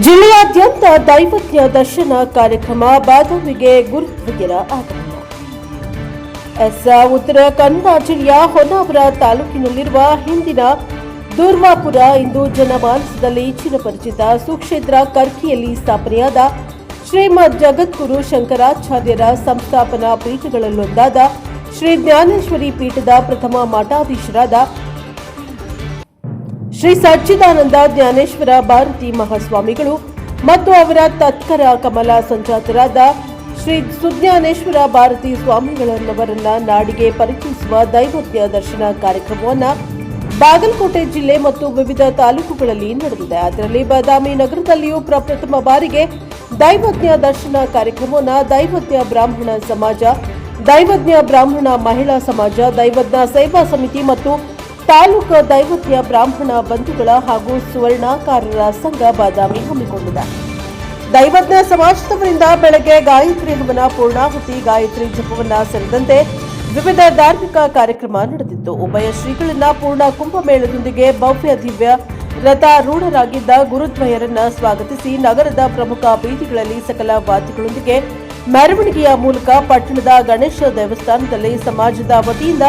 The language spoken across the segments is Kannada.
ಜಿಲ್ಲೆಯಾದ್ಯಂತ ದೈವಜ್ಞ ದರ್ಶನ ಕಾರ್ಯಕ್ರಮ ಬಾದಾಮಿಗೆ ಗುರುದ್ವಯರ ಆಗಮನ. ಉತ್ತರ ಕನ್ನಡ ಜಿಲ್ಲೆಯ ಹೊನ್ನಾವರ ತಾಲೂಕಿನಲ್ಲಿರುವ ಹಿಂದಿನ ದೂರ್ವಾಪುರ ಇಂದು ಜನಮಾನಸದಲ್ಲಿ ಚಿರಪರಿಚಿತ ಸುಕ್ಷೇತ್ರ ಕರ್ಕಿಯಲ್ಲಿ ಸ್ಥಾಪನೆಯಾದ ಶ್ರೀಮದ್ ಜಗದ್ಗುರು ಶಂಕರಾಚಾರ್ಯರ ಸಂಸ್ಥಾಪನಾ ಪೀಠಗಳಲ್ಲೊಂದಾದ ಶ್ರೀ ಜ್ಞಾನೇಶ್ವರಿ ಪೀಠದ ಪ್ರಥಮ ಮಠಾಧೀಶರಾದ ಶ್ರೀ ಸಚ್ಚಿದಾನಂದ ಜ್ಞಾನೇಶ್ವರ ಭಾರತಿ ಮಹಾಸ್ವಾಮಿಗಳು ಮತ್ತು ಅವರ ತತ್ಕರ ಕಮಲ ಸಂಜಾತರಾದ ಶ್ರೀ ಸುಜ್ಞಾನೇಶ್ವರ ಭಾರತಿ ಸ್ವಾಮಿಗಳನ್ನವರನ್ನ ನಾಡಿಗೆ ಪರಿಚಯಿಸುವ ದೈವಜ್ಞ ದರ್ಶನ ಕಾರ್ಯಕ್ರಮವನ್ನು ಬಾಗಲಕೋಟೆ ಜಿಲ್ಲೆ ಮತ್ತು ವಿವಿಧ ತಾಲೂಕುಗಳಲ್ಲಿ ನಡೆದಿದೆ. ಅದರಲ್ಲಿ ಬಾದಾಮಿ ನಗರದಲ್ಲಿಯೂ ಪ್ರಪ್ರಥಮ ಬಾರಿಗೆ ದೈವಜ್ಞ ದರ್ಶನ ಕಾರ್ಯಕ್ರಮವನ್ನು ದೈವಜ್ಞ ಬ್ರಾಹ್ಮಣ ಸಮಾಜ, ದೈವಜ್ಞ ಬ್ರಾಹ್ಮಣ ಮಹಿಳಾ ಸಮಾಜ, ದೈವಜ್ಞ ಸೇವಾ ಸಮಿತಿ ಮತ್ತು ತಾಲೂಕು ದೈವಜ್ಞ ಬ್ರಾಹ್ಮಣ ಬಂಧುಗಳ ಹಾಗೂ ಸುವರ್ಣಕಾರರ ಸಂಘ ಬಾದಾಮಿ ಹಮ್ಮಿಕೊಂಡಿದೆ. ದೈವಜ್ಞ ಸಮಾಜದವರಿಂದ ಬೆಳಗ್ಗೆ ಗಾಯತ್ರಿ ಹವನ, ಪೂರ್ಣಾಹುತಿ, ಗಾಯತ್ರಿ ಜಪವನ್ನ ಸೇರಿದಂತೆ ವಿವಿಧ ಧಾರ್ಮಿಕ ಕಾರ್ಯಕ್ರಮ ನಡೆದಿತ್ತು. ಉಭಯ ಶ್ರೀಗಳನ್ನ ಪೂರ್ಣ ಕುಂಭಮೇಳದೊಂದಿಗೆ ಭವ್ಯ ದಿವ್ಯ ರಥಾರೂಢರಾಗಿದ್ದ ಗುರುದ್ವಯರನ್ನ ಸ್ವಾಗತಿಸಿ ನಗರದ ಪ್ರಮುಖ ಬೀದಿಗಳಲ್ಲಿ ಸಕಲ ವಾದ್ಯಗಳೊಂದಿಗೆ ಮೆರವಣಿಗೆಯ ಮೂಲಕ ಪಟ್ಟಣದ ಗಣೇಶ ದೇವಸ್ಥಾನದಲ್ಲಿ ಸಮಾಜದ ವತಿಯಿಂದ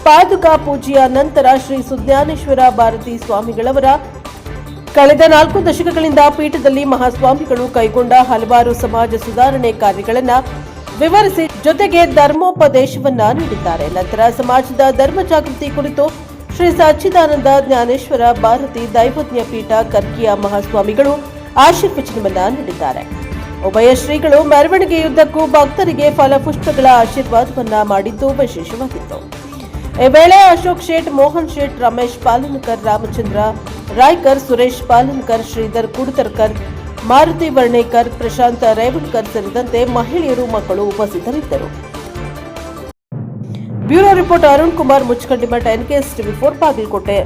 ಪಾದುಕಾ ಪೂಜೆಯ ನಂತರ ಶ್ರೀ ಸುಜ್ಞಾನೇಶ್ವರ ಭಾರತಿ ಸ್ವಾಮಿಗಳವರ ಕಳೆದ 4 ದಶಕಗಳಿಂದ ಪೀಠದಲ್ಲಿ ಮಹಾಸ್ವಾಮಿಗಳು ಕೈಗೊಂಡ ಹಲವಾರು ಸಮಾಜ ಸುಧಾರಣೆ ಕಾರ್ಯಗಳನ್ನು ವಿವರಿಸಿ ಜೊತೆಗೆ ಧರ್ಮೋಪದೇಶವನ್ನ ನೀಡಿದ್ದಾರೆ. ನಂತರ ಸಮಾಜದ ಧರ್ಮ ಜಾಗೃತಿ ಕುರಿತು ಶ್ರೀ ಸಚ್ಚಿದಾನಂದ ಜ್ಞಾನೇಶ್ವರ ಭಾರತಿ ದೈವಜ್ಞ ಪೀಠ ಕರ್ಕಿಯ ಮಹಾಸ್ವಾಮಿಗಳು ಆಶೀರ್ವಚನವನ್ನ ನೀಡಿದ್ದಾರೆ. ಉಭಯ ಶ್ರೀಗಳು ಮೆರವಣಿಗೆಯುದ್ದಕ್ಕೂ ಭಕ್ತರಿಗೆ ಫಲಪುಷ್ಪಗಳ ಆಶೀರ್ವಾದವನ್ನ ಮಾಡಿದ್ದು ವಿಶೇಷವಾಗಿತ್ತು. ಈ ವೇಳೆ ಅಶೋಕ್ ಶೇಟ್, ಮೋಹನ್ ಶೇಟ್, ರಮೇಶ್ ಪಾಲನ್ಕರ್, ರಾಮಚಂದ್ರ ರಾಯ್ಕರ್, ಸುರೇಶ್ ಪಾಲನ್ಕರ್, ಶ್ರೀಧರ್ ಕುಡ್ತರ್ಕರ್, ಮಾರುತಿ ವರ್ಣೇಕರ್, ಪ್ರಶಾಂತ ರೇವಣ್ಕರ್ ಸೇರಿದಂತೆ ಮಹಿಳೆಯರು, ಮಕ್ಕಳು ಉಪಸ್ಥಿತರಿದ್ದರು. Bureau report Arun Kumar Muchkandimath, NKS TV4 Bagalkot.